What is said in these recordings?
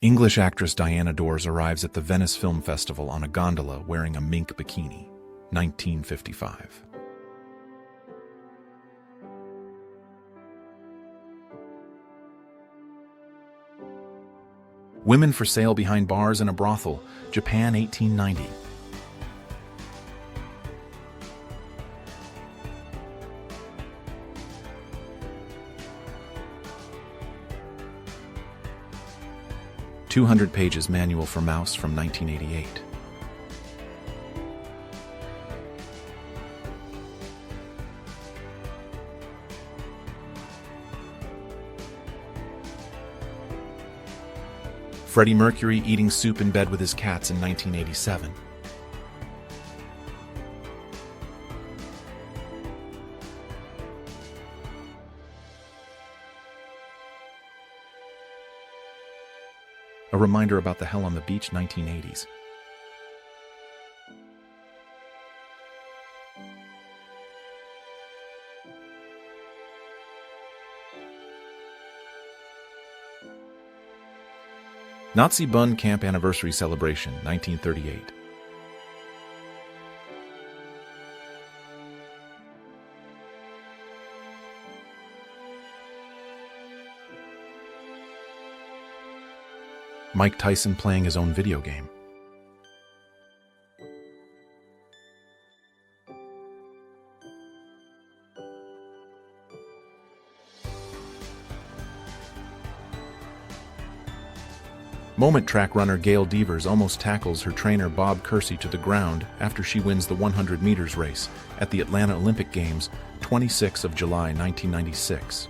English actress Diana Dors arrives at the Venice Film Festival on a gondola wearing a mink bikini. 1955. Women for sale behind bars in a brothel. Japan, 1890. "200 pages manual for mouse" from 1988. Freddie Mercury eating soup in bed with his cats in 1987. A reminder about the hell on the beach, 1980s. Nazi Bund Camp Anniversary Celebration, 1938. Mike Tyson playing his own video game. Moment track runner Gail Devers almost tackles her trainer Bob Kersey to the ground after she wins the 100 meters race at the Atlanta Olympic Games, 26 of July 1996.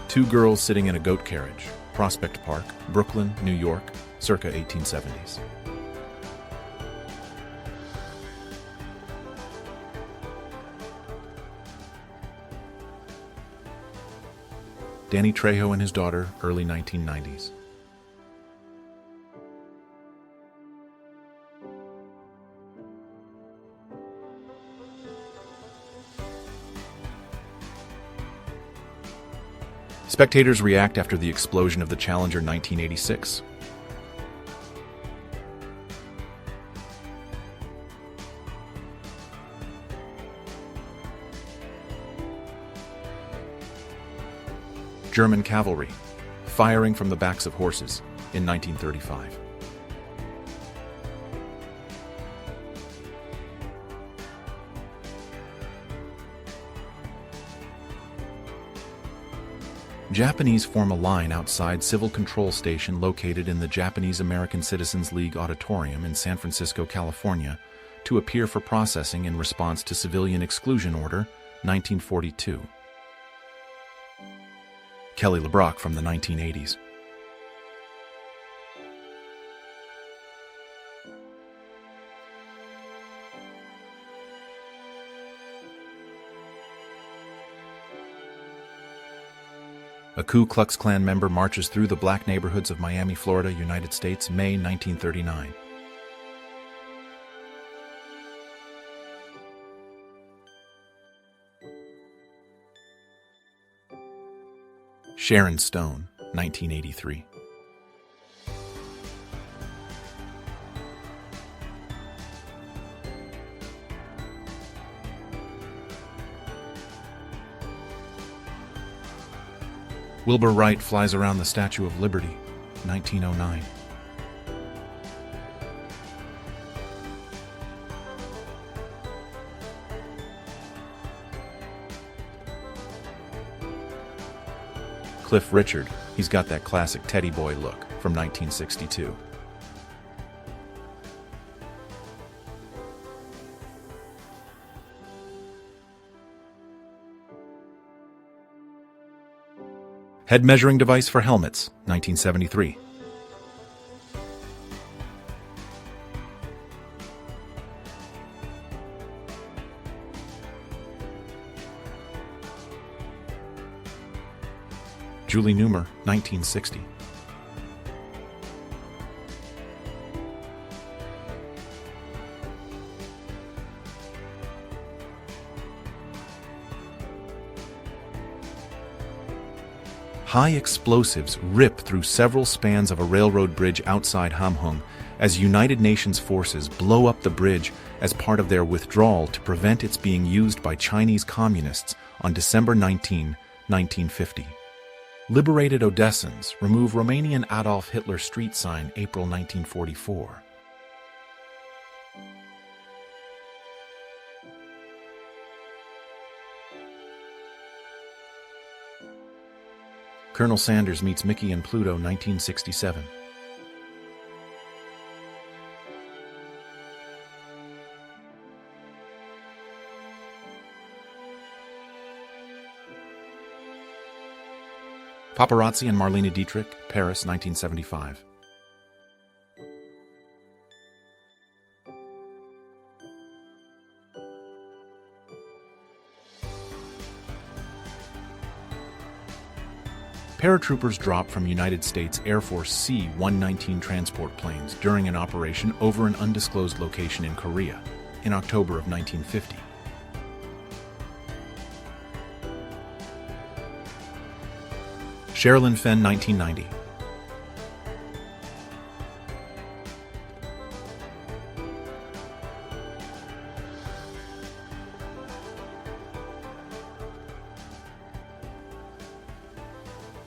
Two girls sitting in a goat carriage, Prospect Park, Brooklyn, New York, circa 1870s. Danny Trejo and his daughter, early 1990s. Spectators react after the explosion of the Challenger 1986. German cavalry, firing from the backs of horses in 1935. Japanese form a line outside Civil Control Station located in the Japanese American Citizens League Auditorium in San Francisco, California, to appear for processing in response to Civilian Exclusion Order, 1942. Kelly LeBrock from the 1980s. A Ku Klux Klan member marches through the black neighborhoods of Miami, Florida, United States, May 1939. Sharon Stone, 1983. Wilbur Wright flies around the Statue of Liberty, 1909. Cliff Richard, he's got that classic teddy boy look, from 1962. Head measuring device for helmets, 1973. Julie Newmar, 1960. High explosives rip through several spans of a railroad bridge outside Hamhung as United Nations forces blow up the bridge as part of their withdrawal to prevent its being used by Chinese communists on December 19, 1950. Liberated Odessans remove Romanian Adolf Hitler street sign April 1944. Colonel Sanders meets Mickey and Pluto 1967. Paparazzi and Marlene Dietrich, Paris 1975. Paratroopers drop from United States Air Force C-119 transport planes during an operation over an undisclosed location in Korea in October of 1950. Sherilyn Fenn, 1990.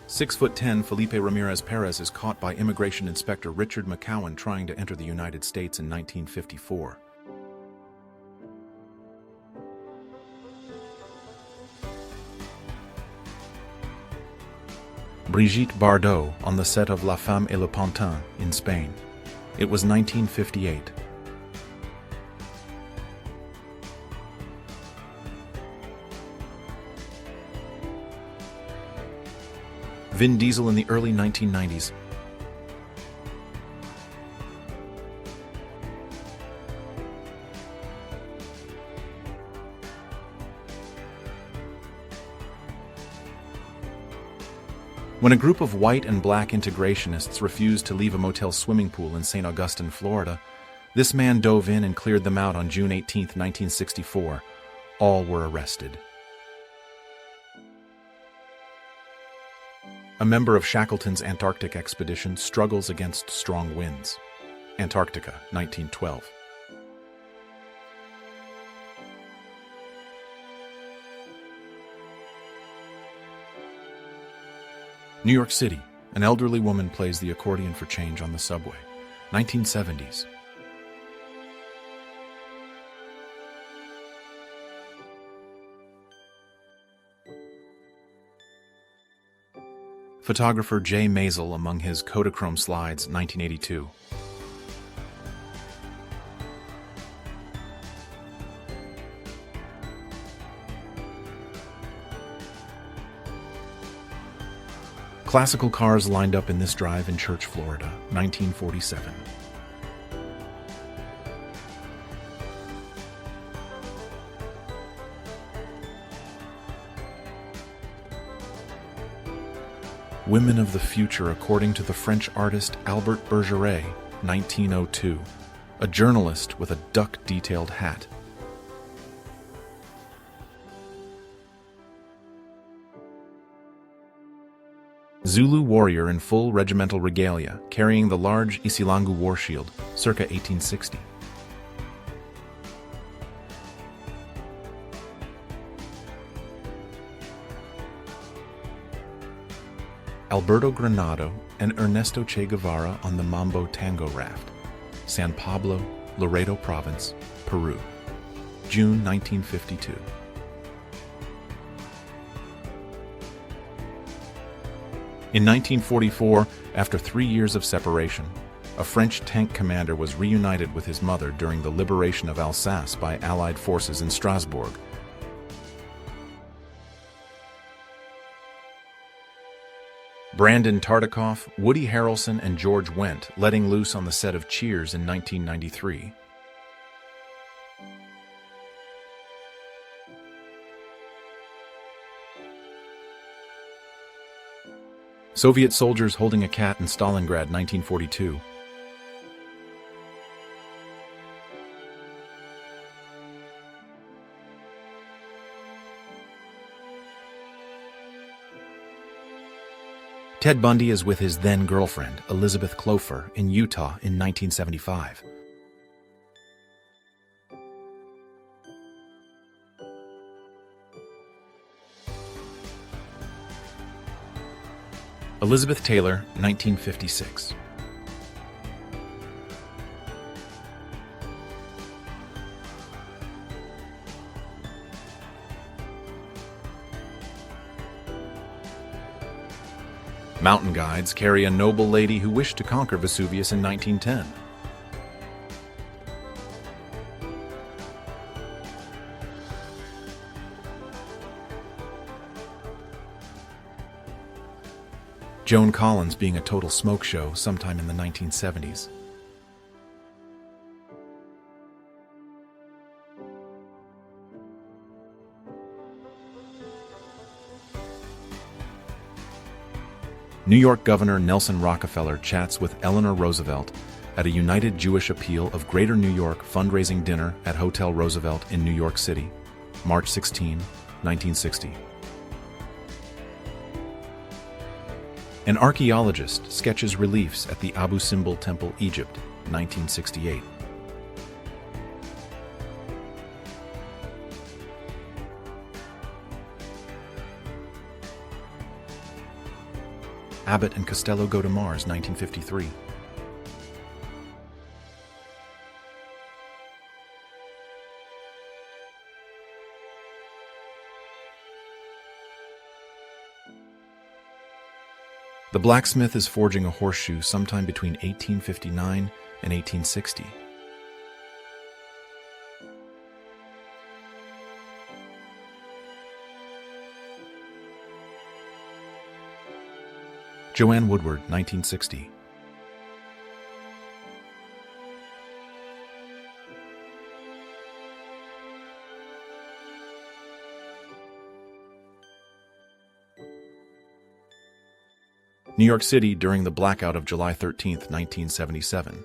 "6'10" Felipe Ramirez Perez is caught by Immigration Inspector Richard McCowan trying to enter the United States in 1954. Brigitte Bardot on the set of La Femme et le Pantin in Spain. It was 1958. Vin Diesel in the early 1990s. When a group of white and black integrationists refused to leave a motel swimming pool in St. Augustine, Florida, this man dove in and cleared them out on June 18, 1964. All were arrested. A member of Shackleton's Antarctic expedition struggles against strong winds. Antarctica, 1912. New York City. An elderly woman plays the accordion for change on the subway. 1970s. Photographer Jay Maisel among his Kodachrome slides, 1982. Classical cars lined up in this drive in Church, Florida, 1947. Women of the Future according to the French artist Albert Bergeret, 1902. A journalist with a duck-detailed hat. Zulu warrior in full regimental regalia, carrying the large Isilangu war shield, circa 1860. Alberto Granado and Ernesto Che Guevara on the Mambo Tango raft, San Pablo, Loreto Province, Peru, June 1952. In 1944, after 3 years of separation, a French tank commander was reunited with his mother during the liberation of Alsace by Allied forces in Strasbourg. Brandon Tartikoff, Woody Harrelson, and George Wendt letting loose on the set of Cheers in 1993. Soviet soldiers holding a cat in Stalingrad, 1942. Ted Bundy is with his then-girlfriend, Elizabeth Clofer, in Utah in 1975. Elizabeth Taylor, 1956. Mountain guides carry a noble lady who wished to conquer Vesuvius in 1910. Joan Collins being a total smoke show sometime in the 1970s. New York Governor Nelson Rockefeller chats with Eleanor Roosevelt at a United Jewish Appeal of Greater New York fundraising dinner at Hotel Roosevelt in New York City, March 16, 1960. An archaeologist sketches reliefs at the Abu Simbel Temple, Egypt, 1968. Abbott and Costello go to Mars, 1953. The blacksmith is forging a horseshoe sometime between 1859 and 1860. Joanne Woodward, 1960. New York City during the blackout of July 13, 1977.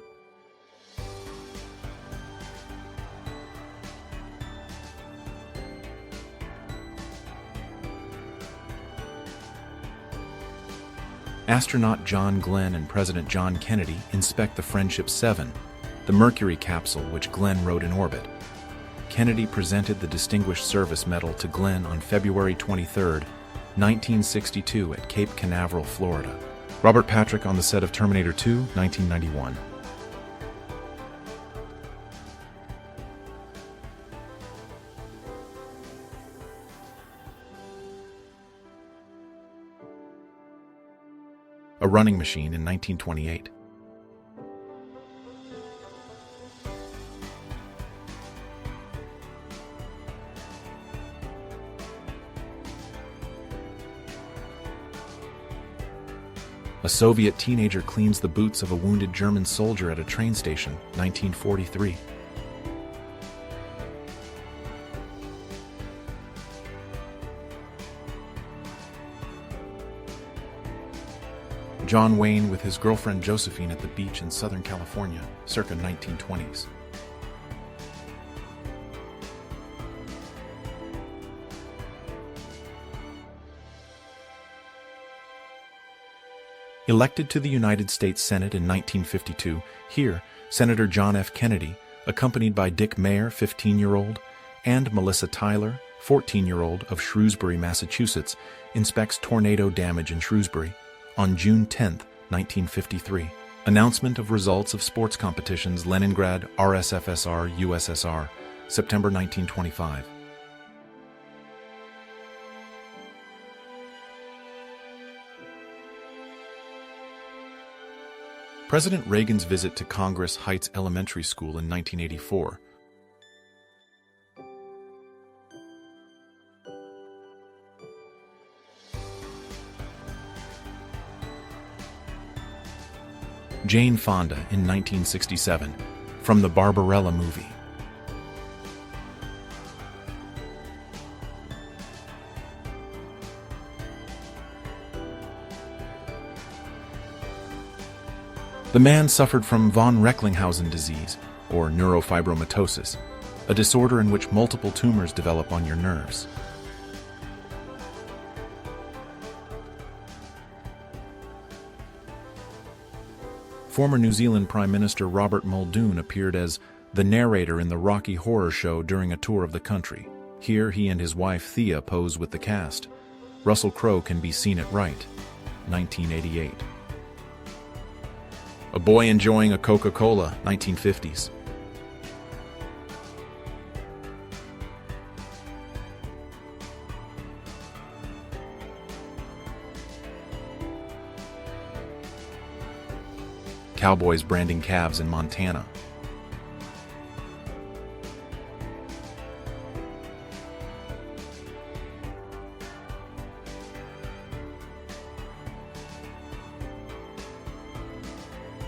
Astronaut John Glenn and President John Kennedy inspect the Friendship 7, the Mercury capsule which Glenn rode in orbit. Kennedy presented the Distinguished Service Medal to Glenn on February 23, 1962 at Cape Canaveral, Florida. Robert Patrick on the set of Terminator 2, 1991. A running machine in 1928. A Soviet teenager cleans the boots of a wounded German soldier at a train station, 1943. John Wayne with his girlfriend Josephine at the beach in Southern California, circa 1920s. Elected to the United States Senate in 1952, here, Senator John F. Kennedy, accompanied by Dick Mayer, 15-year-old, and Melissa Tyler, 14-year-old of Shrewsbury, Massachusetts, inspects tornado damage in Shrewsbury on June 10, 1953. Announcement of results of sports competitions Leningrad, RSFSR, USSR, September 1925. President Reagan's visit to Congress Heights Elementary School in 1984. Jane Fonda in 1967, from the Barbarella movie. The man suffered from von Recklinghausen disease, or neurofibromatosis, a disorder in which multiple tumors develop on your nerves. Former New Zealand Prime Minister Robert Muldoon appeared as the narrator in the Rocky Horror Show during a tour of the country. Here, he and his wife Thea pose with the cast. Russell Crowe can be seen at right. 1988. A boy enjoying a Coca-Cola. 1950s. Cowboys branding calves in Montana.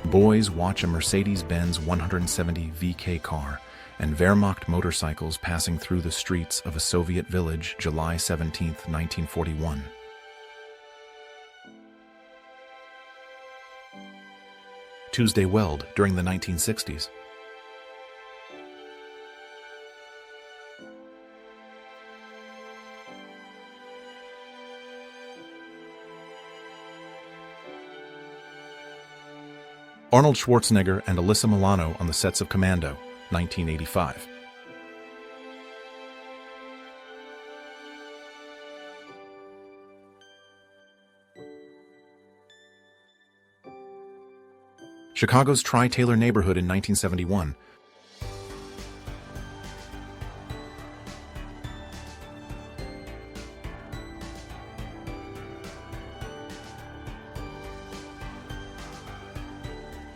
Boys watch a Mercedes-Benz 170 VK car and Wehrmacht motorcycles passing through the streets of a Soviet village, July 17, 1941. Tuesday Weld during the 1960s. Arnold Schwarzenegger and Alyssa Milano on the sets of Commando, 1985. Chicago's Tri-Taylor neighborhood in 1971.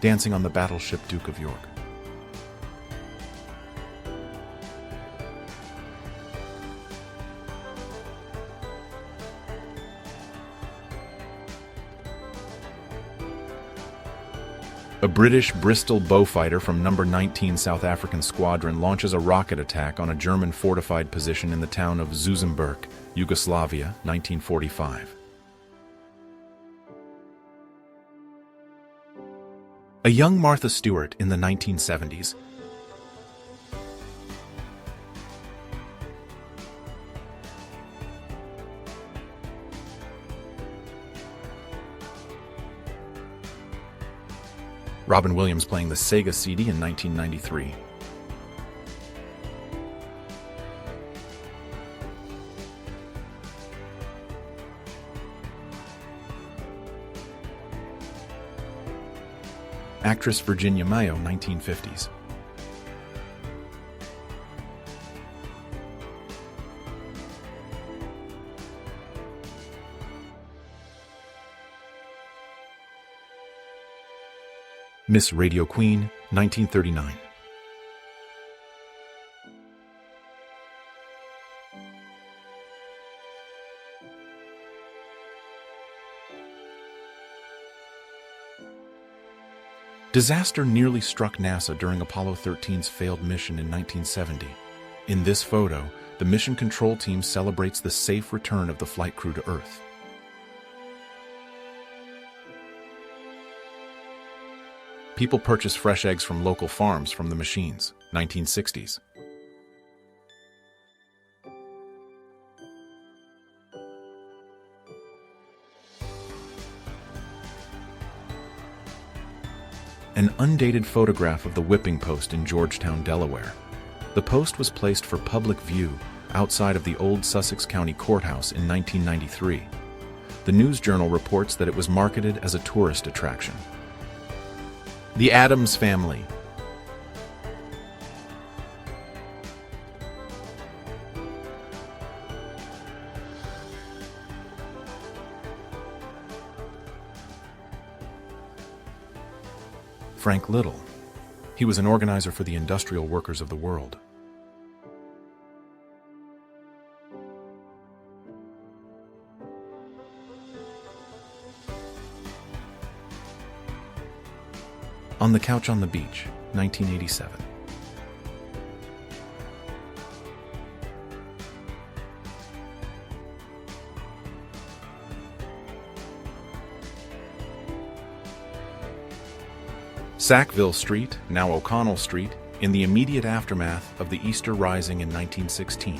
Dancing on the battleship Duke of York. A British Bristol Beaufighter from No. 19 South African Squadron launches a rocket attack on a German fortified position in the town of Zuzenburg, Yugoslavia, 1945. A young Martha Stewart in the 1970s. Robin Williams playing the Sega CD in 1993. Actress Virginia Mayo, 1950s. Miss Radio Queen, 1939. Disaster nearly struck NASA during Apollo 13's failed mission in 1970. In this photo, the mission control team celebrates the safe return of the flight crew to Earth. People purchase fresh eggs from local farms from the machines, 1960s. An undated photograph of the whipping post in Georgetown, Delaware. The post was placed for public view outside of the old Sussex County Courthouse in 1993. The News Journal reports that it was marketed as a tourist attraction. The Addams Family. Frank Little. He was an organizer for the industrial workers of the world. On the Couch on the Beach, 1987. Sackville Street, now O'Connell Street, in the immediate aftermath of the Easter Rising in 1916.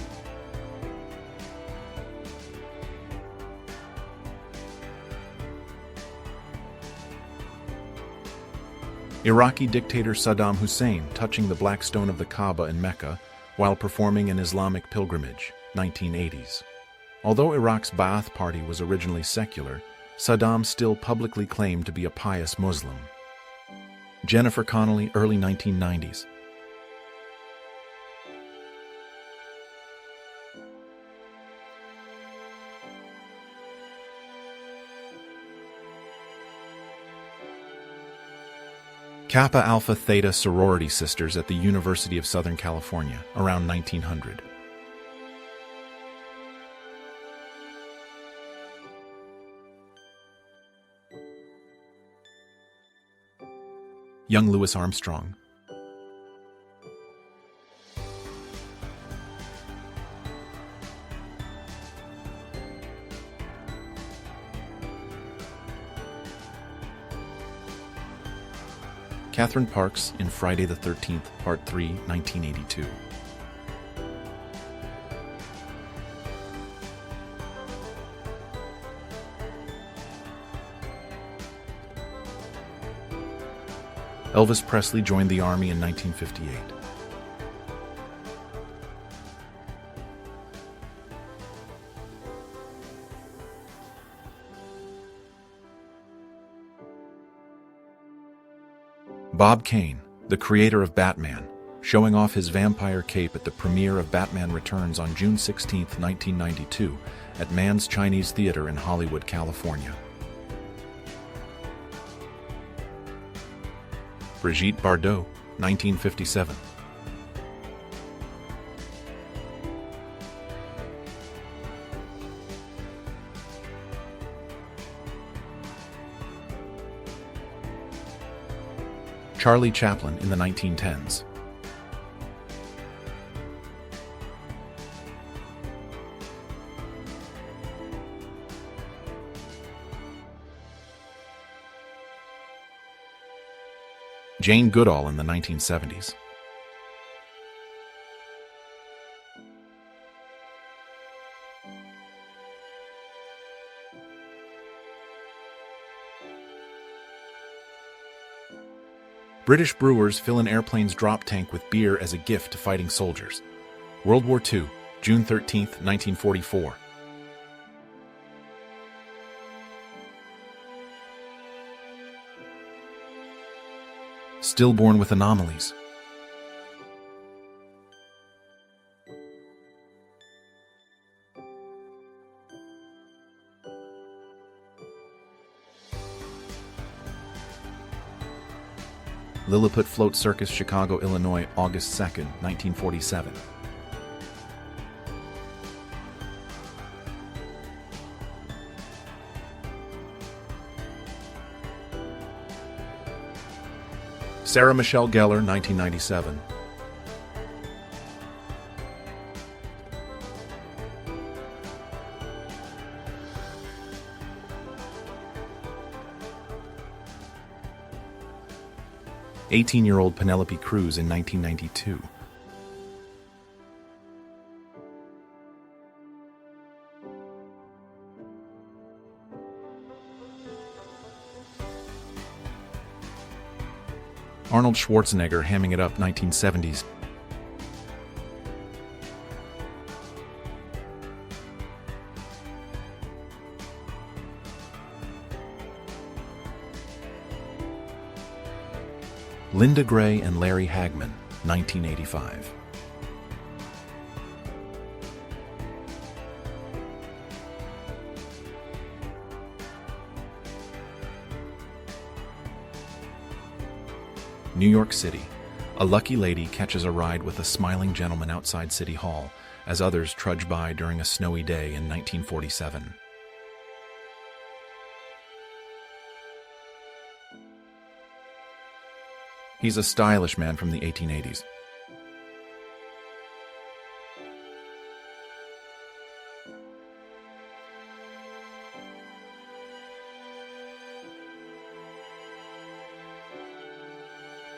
Iraqi dictator Saddam Hussein touching the black stone of the Kaaba in Mecca while performing an Islamic pilgrimage, 1980s. Although Iraq's Ba'ath Party was originally secular, Saddam still publicly claimed to be a pious Muslim. Jennifer Connelly, early 1990s. Kappa Alpha Theta sorority sisters at the University of Southern California, around 1900. Young Louis Armstrong. Catherine Parks in Friday the 13th, Part 3, 1982. Elvis Presley joined the Army in 1958. Bob Kane, the creator of Batman, showing off his vampire cape at the premiere of Batman Returns on June 16, 1992, at Mann's Chinese Theater in Hollywood, California. Brigitte Bardot, 1957. Charlie Chaplin in the 1910s. Jane Goodall in the 1970s. British brewers fill an airplane's drop tank with beer as a gift to fighting soldiers. World War II, June 13, 1944. Stillborn with anomalies. Lilliput Float Circus, Chicago, Illinois, August 2, 1947. Sarah Michelle Gellar, 1997. "18-year-old Penelope Cruz in 1992. Arnold Schwarzenegger hamming it up, 1970s. Linda Gray and Larry Hagman, 1985. New York City. A lucky lady catches a ride with a smiling gentleman outside City Hall as others trudge by during a snowy day in 1947. He's a stylish man from the 1880s.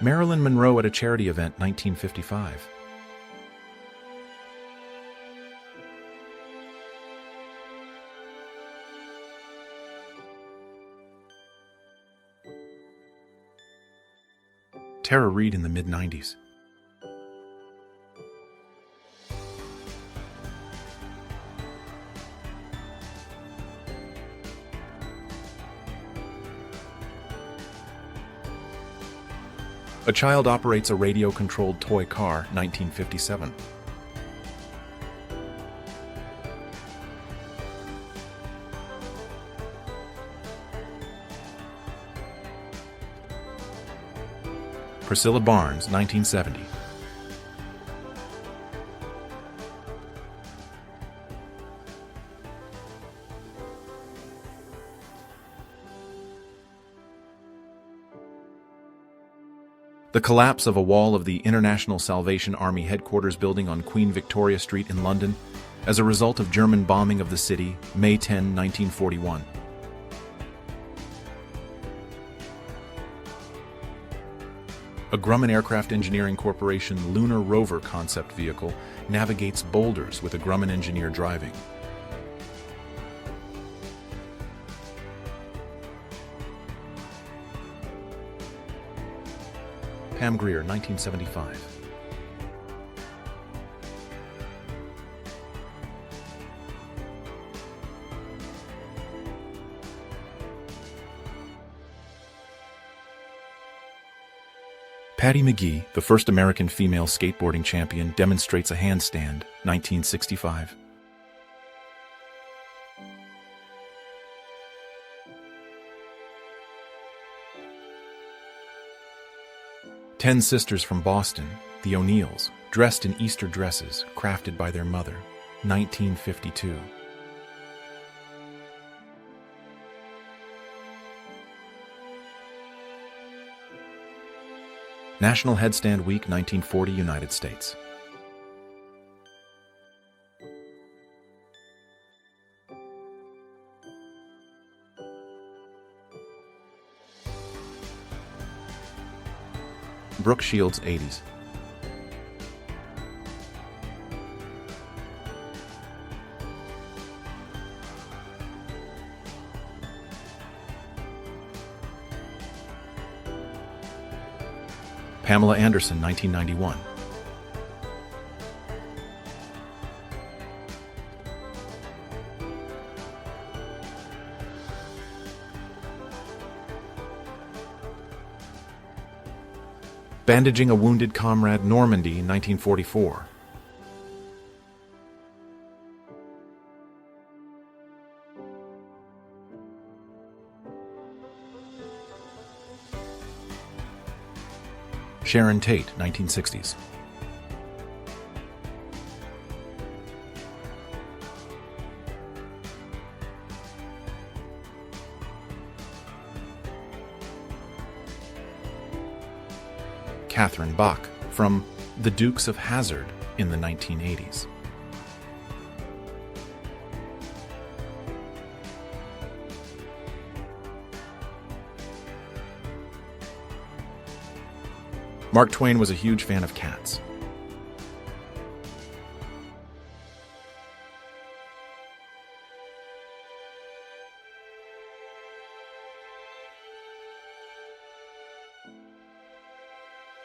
Marilyn Monroe at a charity event, 1955. Tara Reid in the mid-90s. A child operates a radio-controlled toy car, 1957. Priscilla Barnes, 1970. The collapse of a wall of the International Salvation Army headquarters building on Queen Victoria Street in London as a result of German bombing of the city, May 10, 1941. A Grumman Aircraft Engineering Corporation Lunar Rover concept vehicle navigates boulders with a Grumman engineer driving. Pam Grier, 1975. Patty McGee, the first American female skateboarding champion, demonstrates a handstand, 1965. Ten sisters from Boston, the O'Neills, dressed in Easter dresses crafted by their mother, 1952. National Headstand Week, 1940, United States. Brooke Shields, 80s. Pamela Anderson, 1991. Bandaging a wounded comrade, Normandy, 1944. Sharon Tate, 1960s. Catherine Bach, from The Dukes of Hazzard in the 1980s. Mark Twain was a huge fan of cats.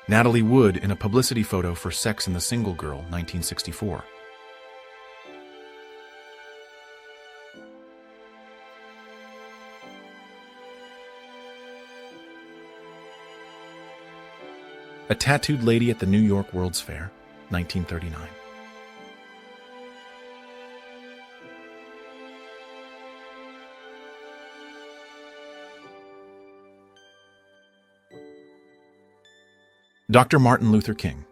Natalie Wood in a publicity photo for Sex and the Single Girl, 1964. A tattooed lady at the New York World's Fair, 1939. Dr. Martin Luther King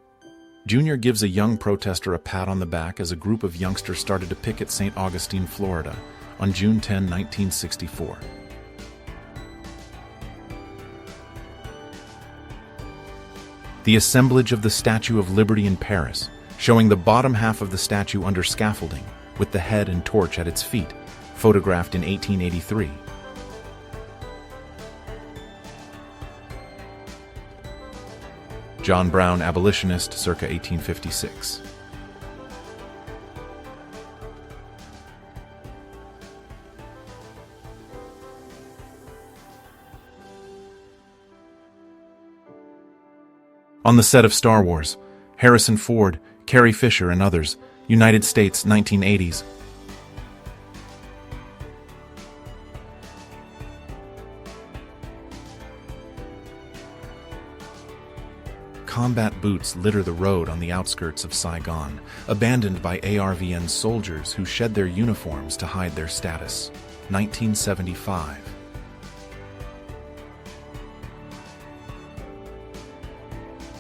Jr. gives a young protester a pat on the back as a group of youngsters started to picket St. Augustine, Florida, on June 10, 1964. The assemblage of the Statue of Liberty in Paris, showing the bottom half of the statue under scaffolding, with the head and torch at its feet, photographed in 1883. John Brown, abolitionist, circa 1856. On the set of Star Wars, Harrison Ford, Carrie Fisher, and others. United States, 1980s. Combat boots litter the road on the outskirts of Saigon, abandoned by ARVN soldiers who shed their uniforms to hide their status. 1975.